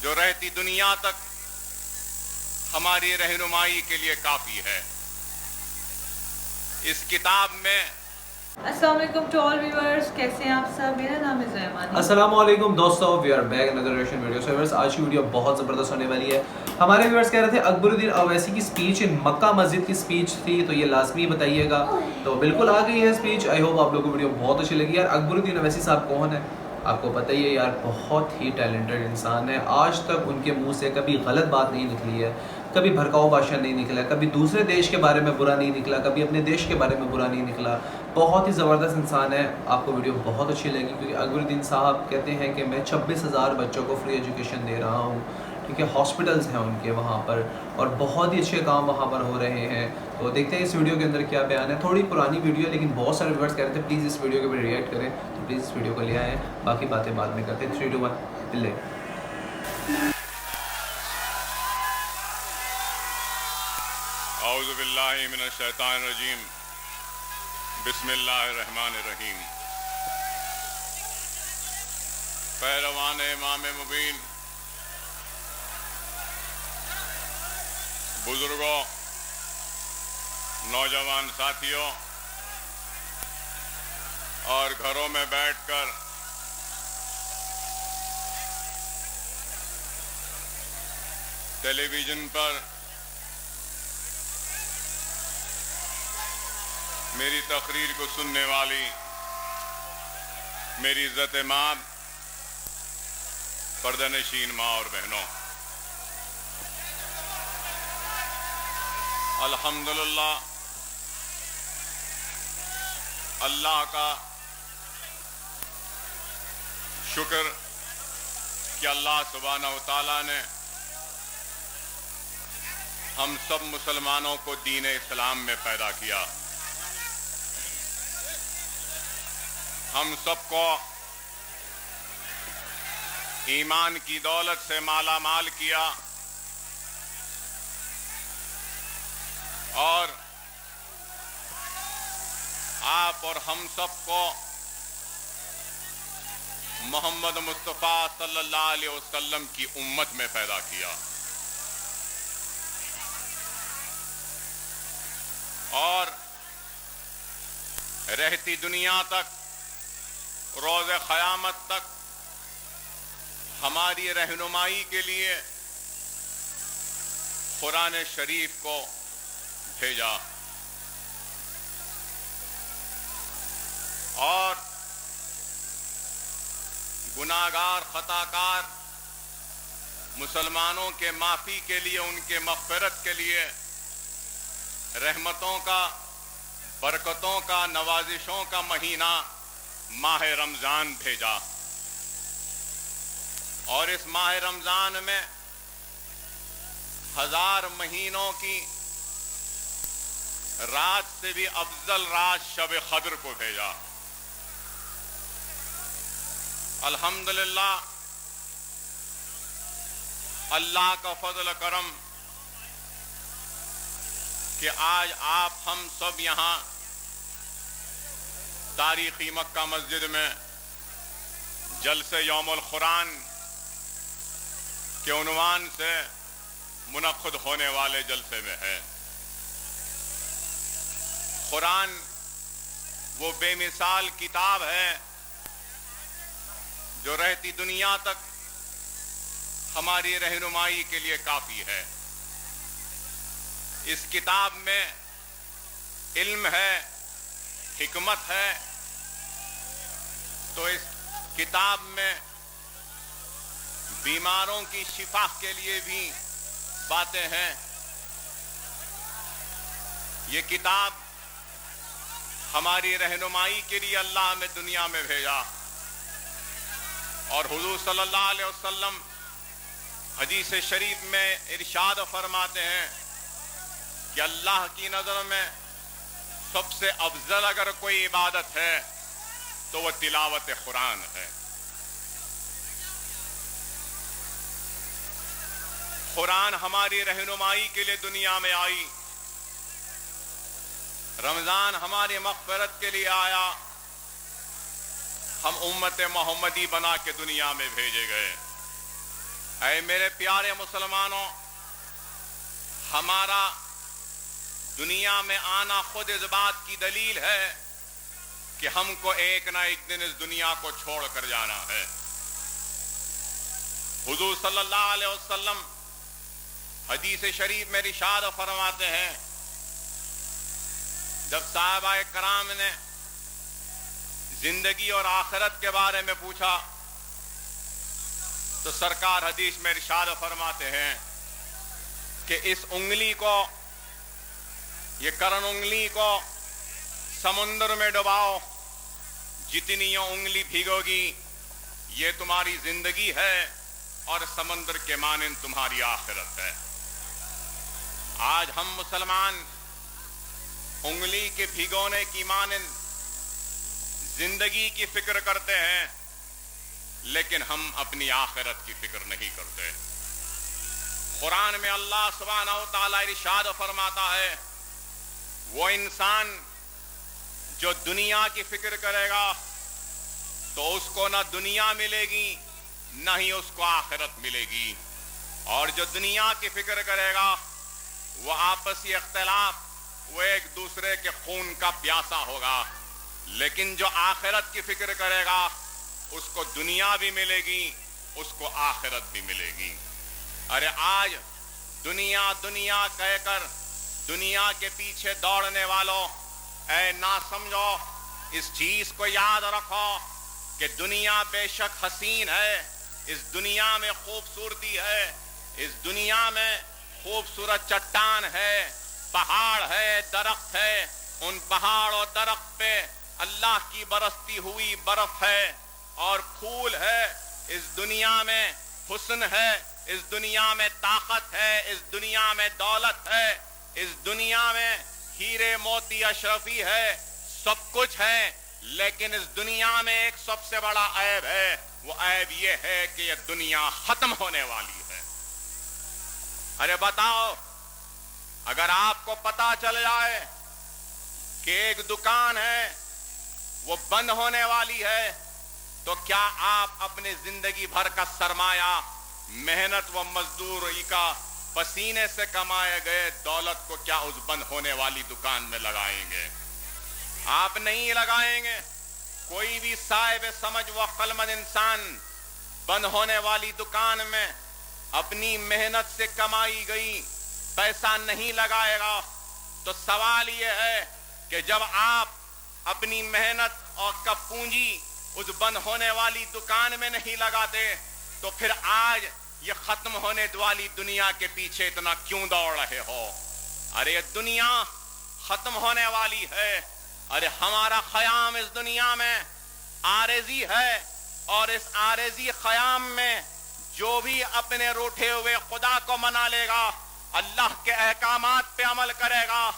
جو رہتی دنیا تک ہماری رہنمائی کے لیے کافی ہے۔ اس کتاب میں السلام علیکم ٹو آل ویورز، کیسے ہیں آپ سب؟ میرا نام ہے زیمانی۔ السلام علیکم دوستو، we are back another reaction video. So viewers, آج کی ویڈیو بہت زبردست ہونے والی ہے۔ ہمارے ویورز کہہ رہے تھے اکبر الدین اویسی کی سپیچ مکہ مسجد کی سپیچ تھی، تو یہ لازمی بتائیے گا۔ تو بالکل آ گئی ہے سپیچ۔ آئی ہوپ آپ لوگوں کو ویڈیو بہت اچھی لگی۔ یار اکبر الدین اویسی صاحب کون ہے؟ آپ کو پتہ ہی ہے یار، بہت ہی ٹیلنٹڈ انسان ہے۔ آج تک ان کے منہ سے کبھی غلط بات نہیں نکلی ہے، کبھی بھڑکاؤ بھاشن نہیں نکلا، کبھی دوسرے دیش کے بارے میں برا نہیں نکلا، کبھی اپنے دیش کے بارے میں برا نہیں نکلا۔ بہت ہی زبردست انسان ہے۔ آپ کو ویڈیو بہت اچھی لگی، کیونکہ اکبر الدین صاحب کہتے ہیں کہ میں 26,000 بچوں کو فری ایجوکیشن دے رہا ہوں، کیونکہ ہاسپٹلز ہیں ان کے وہاں پر، اور بہت ہی اچھے کام وہاں پر ہو رہے ہیں۔ تو دیکھتے ہیں اس ویڈیو کے اندر کیا بیان ہے۔ تھوڑی پرانی ویڈیو ہے، لیکن بہت سارے ویورز کہہ رہے تھے پلیز اس ویڈیو کے اوپر ریئیکٹ کریں، تو پلیز اس ویڈیو کو لے آئیں، باقی باتیں بعد میں کرتے ہیں۔ 3 2 1 پلے۔ اعوذ باللہ من الشیطان الرجیم، بسم اللہ الرحمن الرحیم۔ پیروان امام مبین، بزرگوں، نوجوان ساتھیوں، اور گھروں میں بیٹھ کر ٹیلی ویژن پر میری تقریر کو سننے والی میری عزت ماں، پردہ نشین ماں اور بہنوں، الحمدللہ اللہ کا شکر کہ اللہ سبحانہ و تعالیٰ نے ہم سب مسلمانوں کو دین اسلام میں پیدا کیا، ہم سب کو ایمان کی دولت سے مالا مال کیا، اور آپ اور ہم سب کو محمد مصطفیٰ صلی اللہ علیہ وسلم کی امت میں پیدا کیا، اور رہتی دنیا تک، روز قیامت تک ہماری رہنمائی کے لیے قرآن شریف کو بھیجا، اور گناہگار خطاکار مسلمانوں کے معافی کے لیے، ان کے مغفرت کے لیے رحمتوں کا، برکتوں کا، نوازشوں کا مہینہ ماہ رمضان بھیجا، اور اس ماہ رمضان میں 1000 مہینوں کی رات سے بھی افضل رات شب قدر کو بھیجا۔ الحمدللہ اللہ کا فضل کرم کہ آج آپ ہم سب یہاں تاریخی مکہ مسجد میں جلسہ یوم القرآن کے عنوان سے منعقد ہونے والے جلسے میں ہے۔ قرآن وہ بے مثال کتاب ہے جو رہتی دنیا تک ہماری رہنمائی کے لیے کافی ہے۔ اس کتاب میں علم ہے، حکمت ہے، تو اس کتاب میں بیماروں کی شفا کے لیے بھی باتیں ہیں۔ یہ کتاب ہماری رہنمائی کے لیے اللہ نے دنیا میں بھیجا، اور حضور صلی اللہ علیہ وسلم حدیث شریف میں ارشاد فرماتے ہیں کہ اللہ کی نظر میں سب سے افضل اگر کوئی عبادت ہے تو وہ تلاوت قرآن ہے۔ قرآن ہماری رہنمائی کے لیے دنیا میں آئی، رمضان ہماری مغفرت کے لیے آیا، ہم امت محمدی بنا کے دنیا میں بھیجے گئے۔ اے میرے پیارے مسلمانوں، ہمارا دنیا میں آنا خود اس بات کی دلیل ہے کہ ہم کو ایک نہ ایک دن اس دنیا کو چھوڑ کر جانا ہے۔ حضور صلی اللہ علیہ وسلم حدیث شریف میں ارشاد فرماتے ہیں، جب صحابہ کرام نے زندگی اور آخرت کے بارے میں پوچھا تو سرکار حدیث میں ارشاد فرماتے ہیں کہ اس انگلی کو، یہ کرن انگلی کو سمندر میں ڈباؤ، جتنی یہ انگلی بھیگو گی یہ تمہاری زندگی ہے اور سمندر کے مانند تمہاری آخرت ہے۔ آج ہم مسلمان انگلی کے بھگونے کی مانند زندگی کی فکر کرتے ہیں، لیکن ہم اپنی آخرت کی فکر نہیں کرتے۔ قرآن میں اللہ سبحانہ و تعالیٰ ارشاد فرماتا ہے، وہ انسان جو دنیا کی فکر کرے گا تو اس کو نہ دنیا ملے گی نہ ہی اس کو آخرت ملے گی، اور جو دنیا کی فکر کرے گا وہ آپسی اختلاف، وہ ایک دوسرے کے خون کا پیاسا ہوگا، لیکن جو آخرت کی فکر کرے گا اس کو دنیا بھی ملے گی، اس کو آخرت بھی ملے گی۔ ارے آج دنیا دنیا کہہ کر دنیا کے پیچھے دوڑنے والوں، اے نہ سمجھو، اس چیز کو یاد رکھو کہ دنیا بے شک حسین ہے، اس دنیا میں خوبصورتی ہے، اس دنیا میں خوبصورت چٹان ہے، پہاڑ ہے، درخت ہے، ان پہاڑ اور درخت پہ اللہ کی برستی ہوئی برف ہے اور پھول ہے، اس دنیا میں حسن ہے، اس دنیا میں طاقت ہے، اس دنیا میں دولت ہے، اس دنیا میں ہیرے موتی اشرفی ہے، سب کچھ ہے، لیکن اس دنیا میں ایک سب سے بڑا عیب ہے، وہ عیب یہ ہے کہ یہ دنیا ختم ہونے والی ہے۔ ارے بتاؤ، اگر آپ کو پتا چل جائے کہ ایک دکان ہے وہ بند ہونے والی ہے تو کیا آپ اپنے زندگی بھر کا سرمایہ، محنت و مزدوری کا پسینے سے کمائے گئے دولت کو کیا اس بند ہونے والی دکان میں لگائیں گے؟ آپ نہیں لگائیں گے۔ کوئی بھی صاحب سمجھ و عقلمند انسان بند ہونے والی دکان میں اپنی محنت سے کمائی گئی پیسہ نہیں لگائے گا۔ تو سوال یہ ہے کہ جب آپ اپنی محنت اور کا پونجی اس بند ہونے والی دکان میں نہیں لگاتے تو پھر آج یہ ختم ہونے والی دنیا کے پیچھے اتنا کیوں دوڑ رہے ہو؟ ارے یہ دنیا ختم ہونے والی ہے، ارے ہمارا خیام اس دنیا میں عارضی ہے، اور اس عارضی خیام میں جو بھی اپنے روٹھے ہوئے خدا کو منا لے گا، اللہ کے احکامات پہ عمل کرے گا،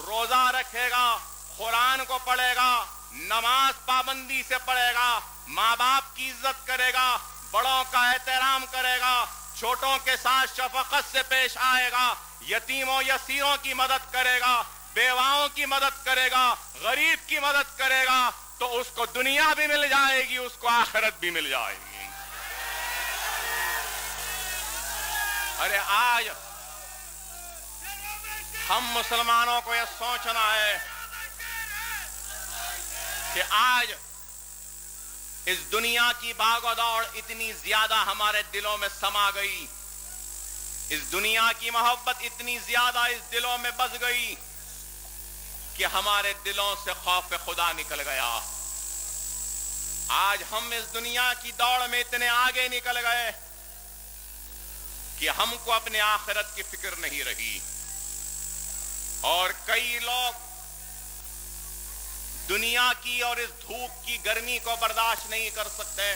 روزہ رکھے گا، قرآن کو پڑھے گا، نماز پابندی سے پڑھے گا، ماں باپ کی عزت کرے گا، بڑوں کا احترام کرے گا، چھوٹوں کے ساتھ شفقت سے پیش آئے گا، یتیموں یسیروں کی مدد کرے گا، بیواؤں کی مدد کرے گا، غریب کی مدد کرے گا، تو اس کو دنیا بھی مل جائے گی، اس کو آخرت بھی مل جائے گی۔ ارے آج ہم مسلمانوں کو یہ سوچنا ہے کہ آج اس دنیا کی بھاگ و دوڑ اتنی زیادہ ہمارے دلوں میں سما گئی، اس دنیا کی محبت اتنی زیادہ اس دلوں میں بس گئی کہ ہمارے دلوں سے خوف خدا نکل گیا۔ آج ہم اس دنیا کی دوڑ میں اتنے آگے نکل گئے کہ ہم کو اپنے آخرت کی فکر نہیں رہی، اور کئی لوگ دنیا کی اور اس دھوپ کی گرمی کو برداشت نہیں کر سکتے،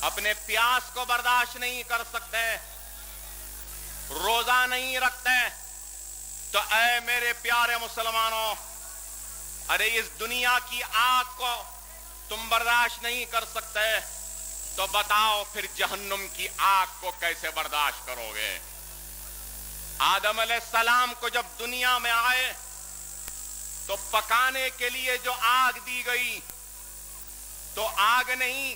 اپنے پیاس کو برداشت نہیں کر سکتے، روزہ نہیں رکھتے۔ تو اے میرے پیارے مسلمانوں، ارے اس دنیا کی آگ کو تم برداشت نہیں کر سکتے تو بتاؤ پھر جہنم کی آگ کو کیسے برداشت کرو گے؟ آدم علیہ السلام کو جب دنیا میں آئے تو پکانے کے لیے جو آگ دی گئی تو آگ نہیں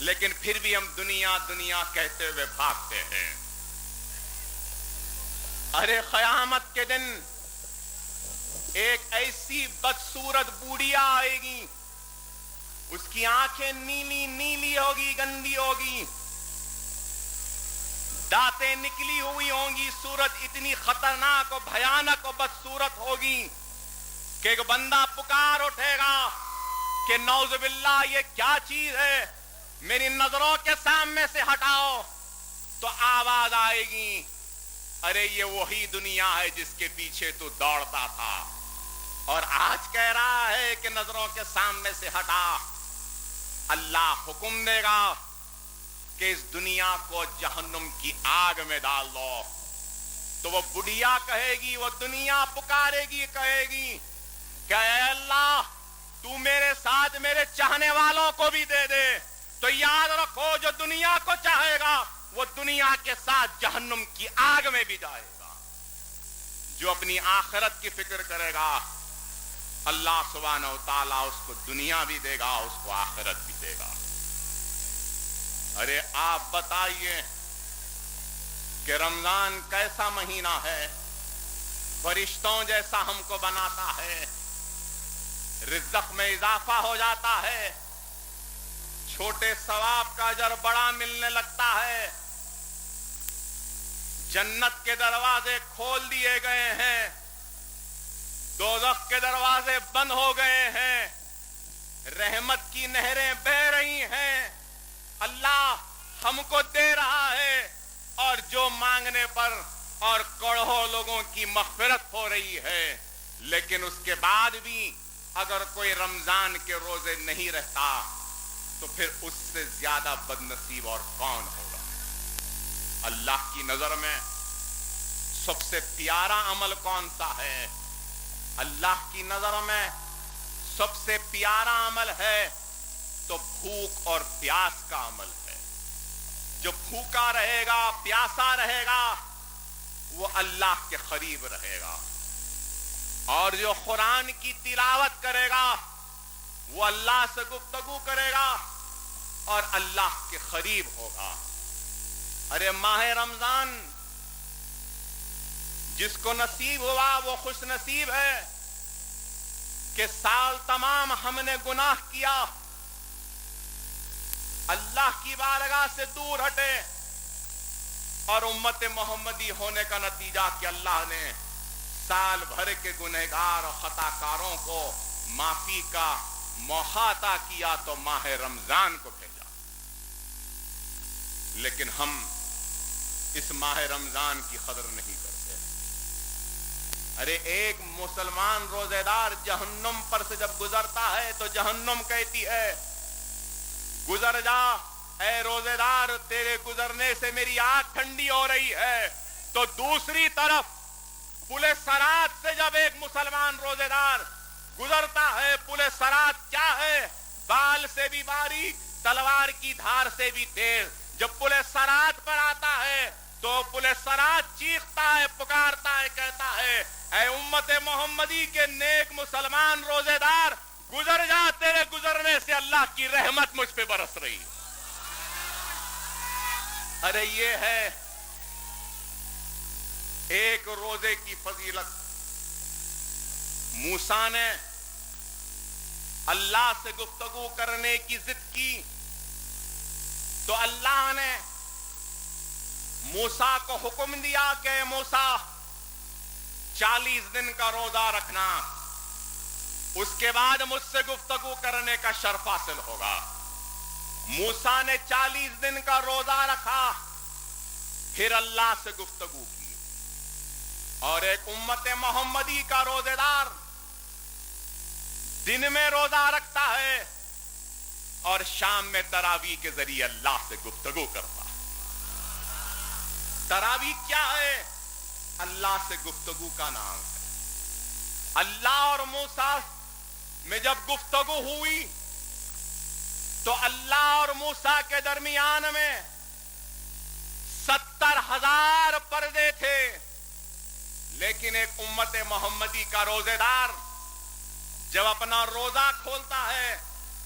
لیکن پھر بھی ہم دنیا دنیا کہتے ہوئے بھاگتے ہیں. ارے قیامت کے دن ایک ایسی بدصورت بوڑھیا آئے گی, اس کی آنکھیں نیلی نیلی ہوگی, گندی ہوگی, دانتیں نکلی ہوئی ہوں گی, صورت اتنی خطرناک اور بھیانک اور بدصورت ہوگی کہ ایک بندہ پکار اٹھے گا کہ نعوذ باللہ یہ کیا چیز ہے, میری نظروں کے سامنے سے ہٹاؤ. تو آواز آئے گی, ارے یہ وہی دنیا ہے جس کے پیچھے تو دوڑتا تھا, اور آج کہہ رہا ہے کہ نظروں کے سامنے سے ہٹا. اللہ حکم دے گا کہ اس دنیا کو جہنم کی آگ میں ڈال دو. تو وہ بڑھیا کہے گی, وہ دنیا پکارے گی, کہے گی کہ اے اللہ تو میرے ساتھ میرے چاہنے والوں کو بھی دے دے. تو یاد رکھو, جو دنیا کو چاہے گا وہ دنیا کے ساتھ جہنم کی آگ میں بھی جائے گا. جو اپنی آخرت کی فکر کرے گا اللہ سبحانہ و تعالیٰ اس کو دنیا بھی دے گا, اس کو آخرت بھی دے گا. ارے آپ بتائیے کہ رمضان کیسا مہینہ ہے, فرشتوں جیسا ہم کو بناتا ہے, رزق میں اضافہ ہو جاتا ہے, چھوٹے ثواب کا اجر بڑا ملنے لگتا ہے, جنت کے دروازے کھول دیے گئے ہیں, دوزخ کے دروازے بند ہو گئے ہیں, رحمت کی نہریں بہ رہی ہیں, اللہ ہم کو دے رہا ہے, اور جو مانگنے پر اور کروڑوں لوگوں کی مغفرت ہو رہی ہے. لیکن اس کے بعد بھی اگر کوئی رمضان کے روزے نہیں رہتا تو پھر اس سے زیادہ بد نصیب اور کون ہوگا. اللہ کی نظر میں سب سے پیارا عمل کون سا ہے؟ اللہ کی نظر میں سب سے پیارا عمل ہے تو بھوک اور پیاس کا عمل ہے. جو بھوکا رہے گا, پیاسا رہے گا, وہ اللہ کے قریب رہے گا, اور جو قرآن کی تلاوت کرے گا وہ اللہ سے گفتگو کرے گا اور اللہ کے قریب ہوگا. ارے ماہ رمضان جس کو نصیب ہوا وہ خوش نصیب ہے کہ سال تمام ہم نے گناہ کیا, اللہ کی بارگاہ سے دور ہٹے, اور امت محمدی ہونے کا نتیجہ کہ اللہ نے سال بھر کے گنہگار اور خطا کاروں کو معافی کا موقع عطا کیا تو ماہ رمضان کو بھیجا. لیکن ہم اس ماہ رمضان کی قدر نہیں کرتے. ارے ایک مسلمان روزے دار جہنم پر سے جب گزرتا ہے تو جہنم کہتی ہے گزر جا اے روزے دار, تیرے گزرنے سے میری آنکھ ٹھنڈی ہو رہی ہے. تو دوسری طرف پل صراط سے جب ایک مسلمان روزے دار گزرتا ہے, پل صراط کیا ہے؟ بال سے بھی باریک, تلوار کی دھار سے بھی تیز. جب پل صراط پر آتا ہے تو پل صراط چیختا ہے, پکارتا ہے, کہتا ہے اے امت محمدی کے نیک مسلمان روزے دار, گزر جا, تیرے گزرنے سے اللہ کی رحمت مجھ پہ برس رہی. ارے یہ ہے ایک روزے کی فضیلت. موسیٰ نے اللہ سے گفتگو کرنے کی ضد کی تو اللہ نے موسیٰ کو حکم دیا کہ موسیٰ 40 دن کا روزہ رکھنا, اس کے بعد مجھ سے گفتگو کرنے کا شرف حاصل ہوگا. موسیٰ نے 40 دن کا روزہ رکھا, پھر اللہ سے گفتگو کی. اور ایک امت محمدی کا روزے دار دن میں روزہ رکھتا ہے اور شام میں تراویح کے ذریعے اللہ سے گفتگو کرتا ہے. تراویح کیا ہے؟ اللہ سے گفتگو کا نام ہے. اللہ اور موسیٰ میں جب گفتگو ہوئی تو اللہ اور موسیٰ کے درمیان میں 70,000 پردے تھے. لیکن ایک امت محمدی کا روزے دار جب اپنا روزہ کھولتا ہے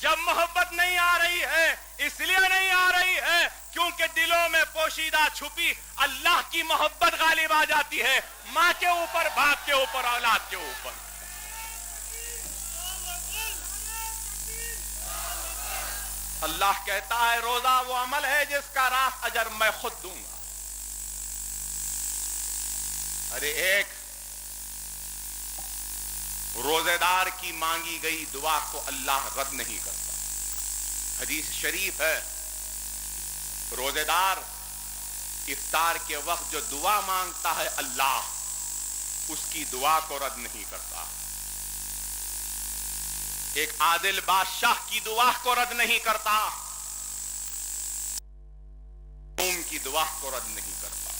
جب محبت نہیں آ رہی ہے اس لیے نہیں آ رہی ہے کیونکہ دلوں میں پوشیدہ چھپی اللہ کی محبت غالب آ جاتی ہے، ماں کے اوپر، باپ کے اوپر، اولاد کے اوپر۔ اللہ کہتا ہے روزہ وہ عمل ہے جس کا راست اجر میں خود دوں گا۔ ارے ایک روزے دار کی مانگی گئی دعا کو اللہ رد نہیں کرتا۔ حدیث شریف ہے روزے دار افطار کے وقت جو دعا مانگتا ہے اللہ اس کی دعا کو رد نہیں کرتا۔ ایک عادل بادشاہ کی دعا کو رد نہیں کرتا، قوم کی دعا کو رد نہیں کرتا۔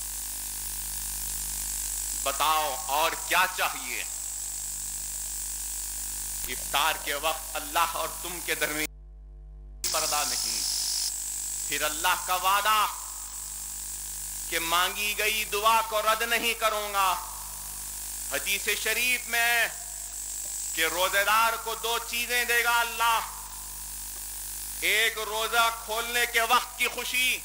بتاؤ اور کیا چاہیے؟ افطار کے وقت اللہ اور تم کے درمیان پردہ نہیں، پھر اللہ کا وعدہ کہ مانگی گئی دعا کو رد نہیں کروں گا۔ حدیث شریف میں کہ روزے دار کو دو چیزیں دے گا اللہ، ایک روزہ کھولنے کے وقت کی خوشی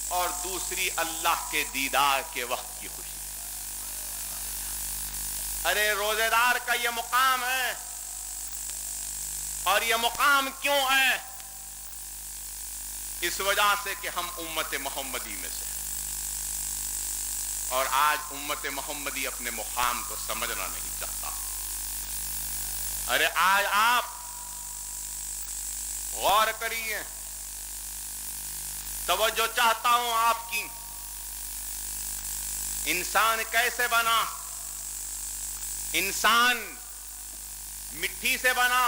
اور دوسری اللہ کے دیدار کے وقت کی خوشی۔ ارے روزے دار کا یہ مقام ہے، اور یہ مقام کیوں ہے؟ اس وجہ سے کہ ہم امت محمدی میں سے، اور آج امت محمدی اپنے مقام کو سمجھنا نہیں چاہتا۔ ارے آج آپ غور کریے، توجہ چاہتا ہوں آپ کی، انسان کیسے بنا؟ انسان مٹی سے بنا،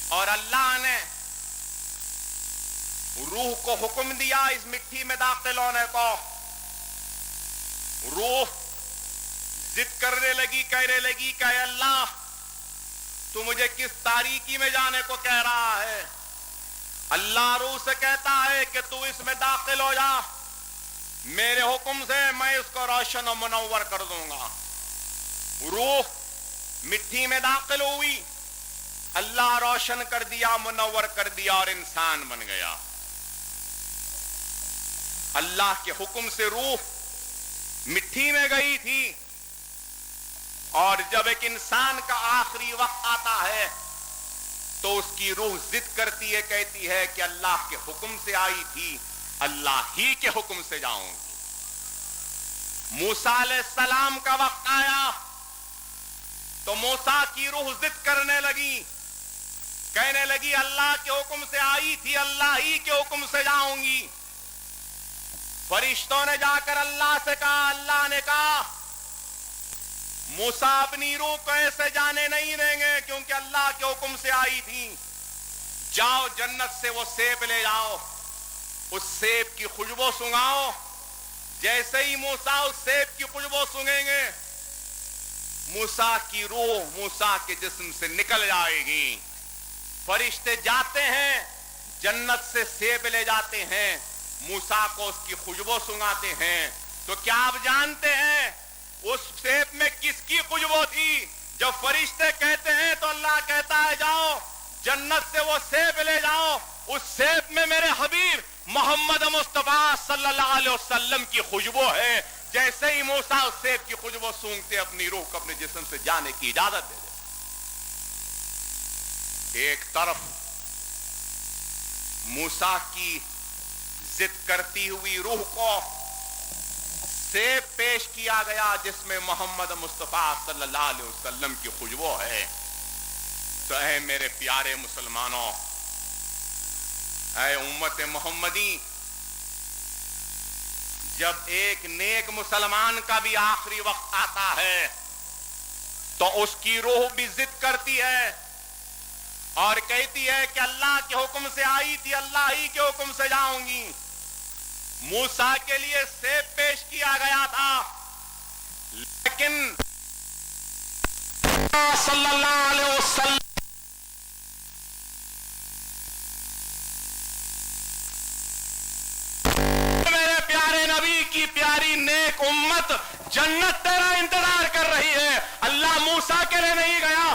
اور اللہ نے روح کو حکم دیا اس مٹی میں داخل ہونے کو۔ روح ضد کرنے لگی، کہنے لگی کہ اے اللہ تو مجھے کس تاریکی میں جانے کو کہہ رہا ہے؟ اللہ روح سے کہتا ہے کہ تو اس میں داخل ہو جا، میرے حکم سے میں اس کو روشن و منور کر دوں گا۔ روح مٹی میں داخل ہوئی، اللہ روشن کر دیا، منور کر دیا، اور انسان بن گیا۔ اللہ کے حکم سے روح مٹی میں گئی تھی، اور جب ایک انسان کا آخری وقت آتا ہے تو اس کی روح ضد کرتی ہے، کہتی ہے کہ اللہ کے حکم سے آئی تھی، اللہ ہی کے حکم سے جاؤں گی۔ موسیٰ علیہ السلام کا وقت آیا تو موسیٰ کی روح ضد کرنے لگی، کہنے لگی اللہ کے حکم سے آئی تھی، اللہ ہی کے حکم سے جاؤں گی۔ فرشتوں نے جا کر اللہ سے کہا، اللہ نے کہا موسیٰ اپنی روح کو ایسے جانے نہیں دیں گے کیونکہ اللہ کے حکم سے آئی تھی، جاؤ جنت سے وہ سیب لے جاؤ، اس سیب کی خوشبو سونگھاؤ۔ جیسے ہی موسیٰ اس سیب کی خوشبو سونگھیں گے موسیٰ کی روح موسیٰ کے جسم سے نکل جائے گی۔ فرشتے جاتے ہیں جنت سے سیب لے جاتے ہیں، موسیٰ کو اس کی خوشبو سنگاتے ہیں۔ تو کیا آپ جانتے ہیں اس سیب میں کس کی خوشبو تھی؟ جب فرشتے کہتے ہیں تو اللہ کہتا ہے جاؤ جنت سے وہ سیب لے جاؤ، اس سیب میں میرے حبیب محمد مصطفیٰ صلی اللہ علیہ وسلم کی خوشبو ہے۔ جیسے ہی موسیٰ اس سیب کی خوشبو سونگتے اپنی روح کو اپنے جسم سے جانے کی اجازت دے دیتے۔ ایک طرف موسیٰ کی ضد کرتی ہوئی روح کو سیب پیش کیا گیا جس میں محمد مصطفیٰ صلی اللہ علیہ وسلم کی خوشبو ہے۔ تو اے میرے پیارے مسلمانوں، اے امت محمدی، جب ایک نیک مسلمان کا بھی آخری وقت آتا ہے تو اس کی روح بھی ضد کرتی ہے اور کہتی ہے کہ اللہ کے حکم سے آئی تھی، اللہ ہی کے حکم سے جاؤں گی۔ موسیٰ کے لیے سیب پیش کیا گیا تھا، لیکن صلی اللہ علیہ وسلم میرے پیارے نبی کی پیاری نیک امت جنت تیرا انتظار کر رہی ہے۔ اللہ موسیٰ کے لیے نہیں گیا،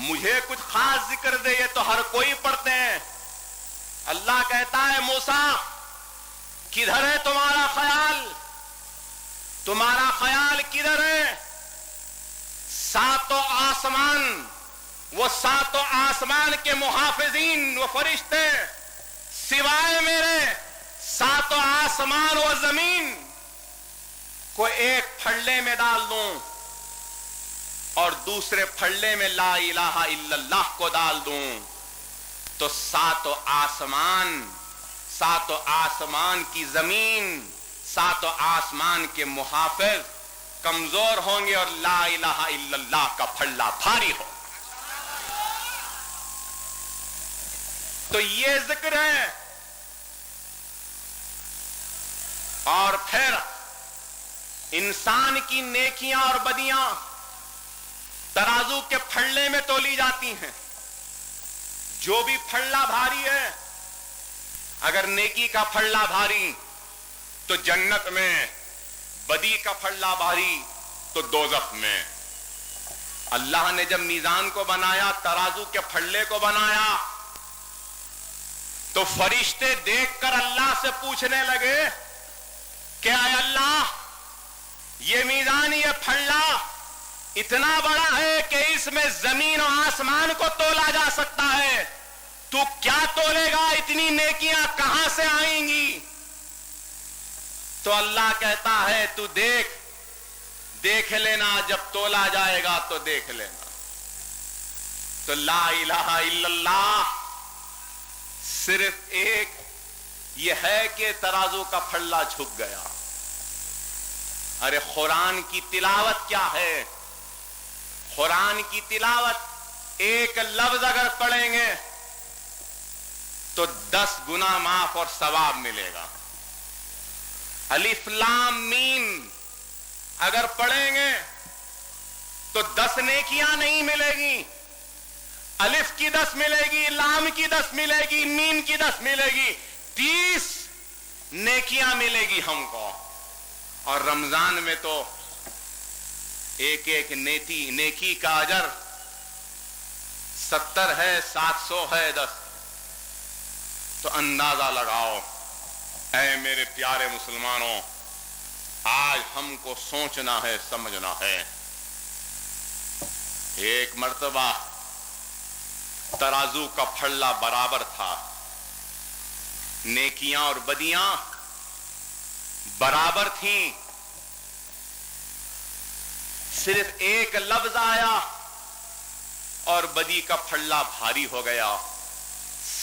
مجھے کچھ خاص ذکر دے، یہ تو ہر کوئی پڑھتے ہیں۔ اللہ کہتا ہے موسیٰ کدھر ہے تمہارا خیال؟ تمہارا خیال کدھر ہے؟ ساتوں آسمان، وہ ساتوں آسمان کے محافظین، وہ فرشتے سوائے میرے، ساتوں آسمان و زمین کو ایک پھڑے میں ڈال دوں اور دوسرے پھڑے میں لا الہ الا اللہ کو ڈال دوں تو ساتوں آسمان کی زمین، ساتوں آسمان کے محافظ کمزور ہوں گے اور لا الہ الا اللہ کا پھڑا بھاری ہو۔ تو یہ ذکر ہے۔ اور پھر انسان کی نیکیاں اور بدیاں ترازو کے پھڑے میں تولی جاتی ہیں۔ جو بھی پھڑا بھاری ہے، اگر نیکی کا پھڑا بھاری تو جنت میں، بدی کا پھڑا بھاری تو دوزخ میں۔ اللہ نے جب میزان کو بنایا، ترازو کے پھڑے کو بنایا، تو فرشتے دیکھ کر اللہ سے پوچھنے لگے کہ اے اللہ، یہ میزان، یہ پھڑا اتنا بڑا ہے کہ اس میں زمین و آسمان کو تولا جا سکتا ہے، تو کیا تولے گا؟ اتنی نیکیاں کہاں سے آئیں گی؟ تو اللہ کہتا ہے تو دیکھ لینا، جب تولا جائے گا تو دیکھ لینا۔ تو لا الہ الا اللہ صرف ایک یہ ہے کہ ترازو کا پھڑا جھک گیا۔ ارے قرآن کی تلاوت کیا ہے؟ قرآن کی تلاوت ایک لفظ اگر پڑھیں گے تو 10 گنا معاف اور ثواب ملے گا۔ الف لام میم اگر پڑھیں گے تو 10 نیکیاں نہیں ملے گی، الف کی 10 ملے گی، لام کی 10 ملے گی، میم کی 10 ملے گی، 30 نیکیاں ملے گی ہم کو۔ اور رمضان میں تو ایک ایک نیکی کا اجر 70 ہے، 700 ہے، 10۔ تو اندازہ لگاؤ اے میرے پیارے مسلمانوں، آج ہم کو سوچنا ہے، سمجھنا ہے۔ ایک مرتبہ ترازو کا پھڑا برابر تھا، نیکیاں اور بدیاں برابر تھیں، صرف ایک لفظ آیا اور بدی کا پھڑا بھاری ہو گیا،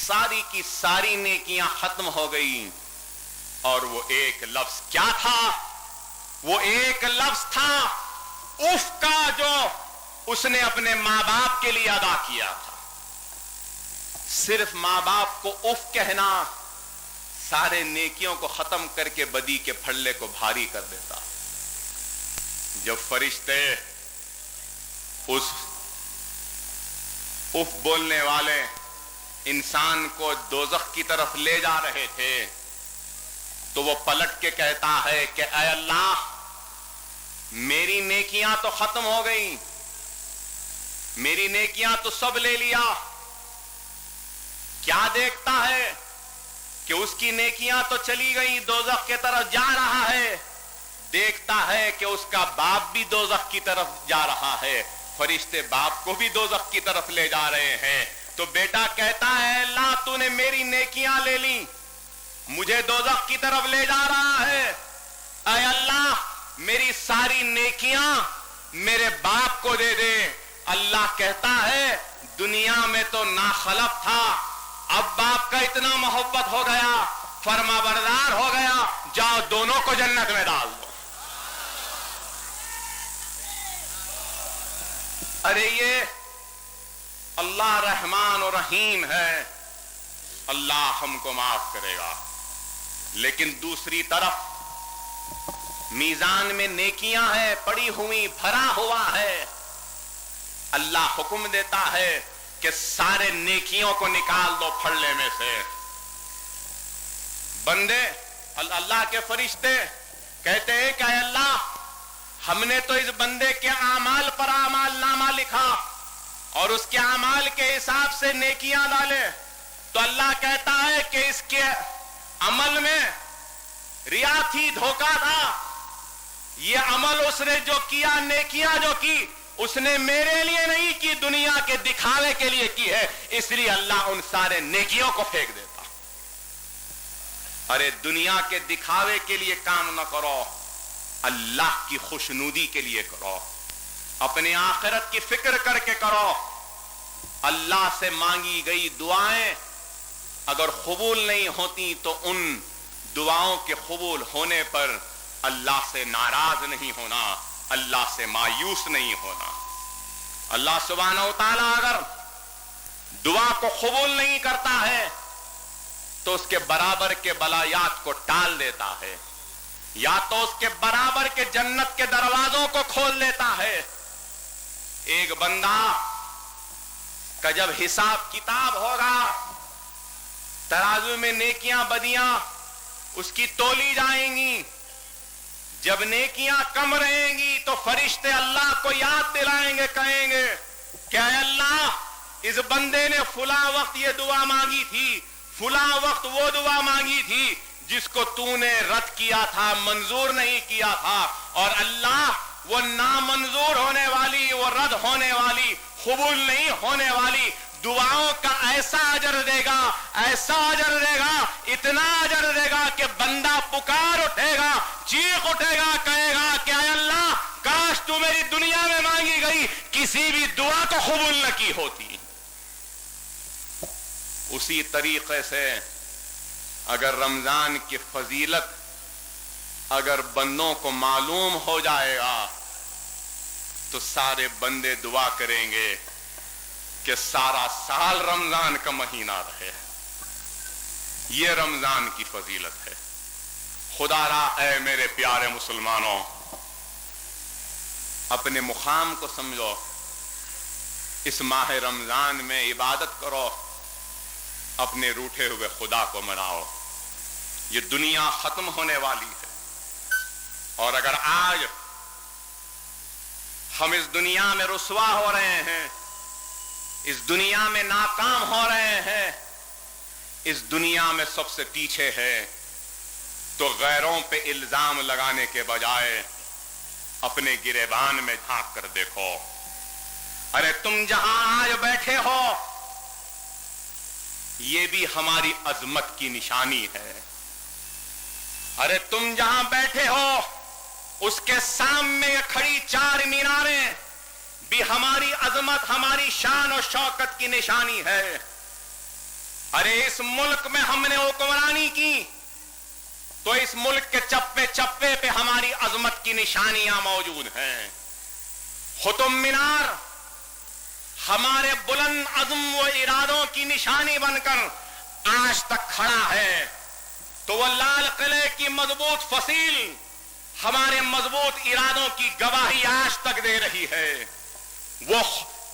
ساری کی ساری نیکیاں ختم ہو گئی۔ اور وہ ایک لفظ کیا تھا؟ وہ ایک لفظ تھا اف کا، جو اس نے اپنے ماں باپ کے لیے ادا کیا تھا۔ صرف ماں باپ کو اف کہنا سارے نیکیوں کو ختم کر کے بدی کے پھڑے کو بھاری کر دیتا۔ جب فرشتے اس اف بولنے والے انسان کو دوزخ کی طرف لے جا رہے تھے تو وہ پلٹ کے کہتا ہے کہ اے اللہ، میری نیکیاں تو ختم ہو گئی، میری نیکیاں تو سب لے لیا۔ کیا دیکھتا ہے کہ اس کی نیکیاں تو چلی گئی، دوزخ کی طرف جا رہا ہے، دیکھتا ہے کہ اس کا باپ بھی دوزخ کی طرف جا رہا ہے، فرشتے باپ کو بھی دوزخ کی طرف لے جا رہے ہیں۔ تو بیٹا کہتا ہے اللہ، تو نے میری نیکیاں لے لی، مجھے دوزخ کی طرف لے جا رہا ہے، اے اللہ میری ساری نیکیاں میرے باپ کو دے دے۔ اللہ کہتا ہے دنیا میں تو ناخلف تھا، اب باپ کا اتنا محبت ہو گیا، فرما بردار ہو گیا، جاؤ دونوں کو جنت میں ڈال دو۔ ارے یہ اللہ رحمان و رحیم ہے، اللہ ہم کو معاف کرے گا۔ لیکن دوسری طرف میزان میں نیکیاں ہیں پڑی ہوئی، بھرا ہوا ہے، اللہ حکم دیتا ہے کہ سارے نیکیوں کو نکال دو پھڑے میں سے۔ بندے، اللہ کے فرشتے کہتے ہیں کہ اے اللہ، ہم نے تو اس بندے کے اعمال پر اعمال نامہ لکھا، اور اس کے اعمال کے حساب سے نیکیاں ڈالے تو اللہ کہتا ہے کہ اس کے عمل میں ریا تھی، دھوکہ تھا. یہ عمل اس نے جو کیا، نیکیاں جو کی، اس نے میرے لیے نہیں کی، دنیا کے دکھاوے کے لیے کی ہے، اس لیے اللہ ان سارے نیکیوں کو پھینک دیتا. ارے دنیا کے دکھاوے کے لیے کام نہ کرو، اللہ کی خوشنودی کے لیے کرو، اپنے آخرت کی فکر کر کے کرو. اللہ سے مانگی گئی دعائیں اگر قبول نہیں ہوتی تو ان دعاؤں کے قبول ہونے پر اللہ سے ناراض نہیں ہونا، اللہ سے مایوس نہیں ہونا. اللہ سبحانہ و تعالیٰ اگر دعا کو قبول نہیں کرتا ہے تو اس کے برابر کے بلایات کو ٹال دیتا ہے، یا تو اس کے برابر کے جنت کے دروازوں کو کھول دیتا ہے. ایک بندہ کا جب حساب کتاب ہوگا، ترازو میں نیکیاں بدیاں اس کی تولی جائیں گی. جب نیکیاں کم رہیں گی تو فرشتے اللہ کو یاد دلائیں گے، کہیں گے کہ اے اللہ، اس بندے نے فلاں وقت یہ دعا مانگی تھی، فلاں وقت وہ دعا مانگی تھی جس کو تو نے رد کیا تھا، منظور نہیں کیا تھا. اور اللہ وہ نامنظور ہونے والی، وہ رد ہونے والی، قبول نہیں ہونے والی دعاؤں کا ایسا اجر دے گا، ایسا اجر دے گا، اتنا اجر دے گا کہ بندہ پکار اٹھے گا، چیخ اٹھے گا، کہے گا کہ اے اللہ، کاش تو میری دنیا میں مانگی گئی کسی بھی دعا کو قبول نہ کی ہوتی. اسی طریقے سے اگر رمضان کی فضیلت اگر بندوں کو معلوم ہو جائے گا تو سارے بندے دعا کریں گے کہ سارا سال رمضان کا مہینہ رہے. یہ رمضان کی فضیلت ہے. خدا را اے میرے پیارے مسلمانوں، اپنے مقام کو سمجھو. اس ماہ رمضان میں عبادت کرو، اپنے روٹھے ہوئے خدا کو مناؤ. یہ دنیا ختم ہونے والی ہے، اور اگر آج ہم اس دنیا میں رسوا ہو رہے ہیں، اس دنیا میں ناکام ہو رہے ہیں، اس دنیا میں سب سے پیچھے ہے، تو غیروں پہ الزام لگانے کے بجائے اپنے گریبان میں جھانک کر دیکھو. ارے تم جہاں آج بیٹھے ہو یہ بھی ہماری عظمت کی نشانی ہے. ارے تم جہاں بیٹھے ہو اس کے سامنے کھڑی 4 میناریں بھی ہماری عظمت، ہماری شان و شوکت کی نشانی ہے. ارے اس ملک میں ہم نے حکمرانی کی تو اس ملک کے چپے چپے پہ ہماری عظمت کی نشانیاں موجود ہیں. قطب مینار ہمارے بلند عزم و ارادوں کی نشانی بن کر آج تک کھڑا ہے، تو وہ لال قلعے کی مضبوط فصیل ہمارے مضبوط ارادوں کی گواہی آج تک دے رہی ہے. وہ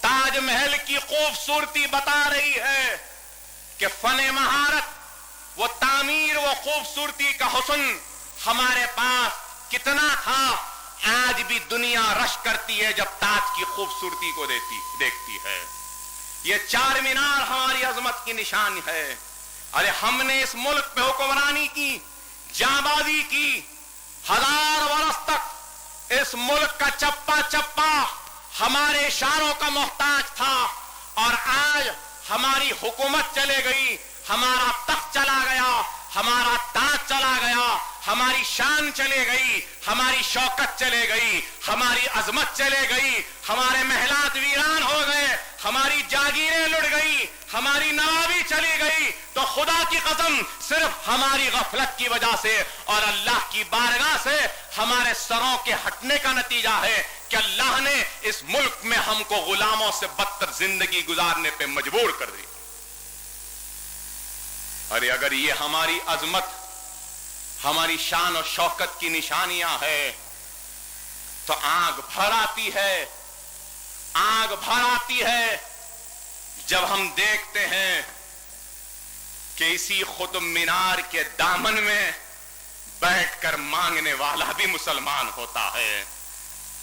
تاج محل کی خوبصورتی بتا رہی ہے کہ فن مہارت، وہ تعمیر، وہ خوبصورتی کا حسن ہمارے پاس کتنا تھا. آج بھی دنیا رش کرتی ہے جب تاج کی خوبصورتی کو دیکھتی ہے. یہ 4 مینار ہماری عظمت کی نشان ہے. ارے ہم نے اس ملک پہ حکمرانی کی، جانبازی کی، 1000 برس تک اس ملک کا چپا چپا ہمارے اشاروں کا محتاج تھا، اور آج ہماری حکومت چلے گئی، ہمارا تخت چلا گیا، ہمارا تاج چلا گیا، ہماری شان چلے گئی، ہماری شوکت چلے گئی، ہماری عظمت چلے گئی، ہمارے محلات ویران ہو گئے، ہماری جاگیریں لٹ گئی، ہماری نوابی چلی گئی. تو خدا کی قسم صرف ہماری غفلت کی وجہ سے اور اللہ کی بارگاہ سے ہمارے سروں کے ہٹنے کا نتیجہ ہے کہ اللہ نے اس ملک میں ہم کو غلاموں سے بدتر زندگی گزارنے پہ مجبور کر دی. ارے اگر یہ ہماری عظمت، ہماری شان و شوکت کی نشانیاں ہے تو آنکھ بھر آتی ہے، آنکھ بھر آتی ہے جب ہم دیکھتے ہیں کہ اسی قطب مینار کے دامن میں بیٹھ کر مانگنے والا بھی مسلمان ہوتا ہے.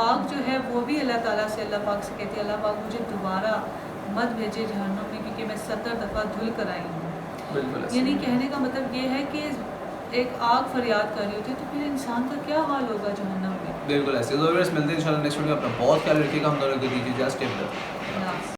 آگ جو ہے وہ بھی اللہ تعالیٰ سے اللہ پاک سے کہتی ہے اللہ پاک مجھے دوبارہ مت بھیجے جہنم میں کیونکہ میں 70 دفعہ دھل کر آئی ہوں. بالکل یعنی کہنے کا مطلب یہ ہے کہ ایک آگ فریاد کر رہی ہوتی ہے تو پھر انسان کا کیا حال ہوگا جہنم میں. بالکل ایسے. تو ملتے ہیں انشاءاللہ نیکسٹ ویڈیو. اپنا بہت خیال رکھیے گا. ہم دونوں کو دیجیے اجازت.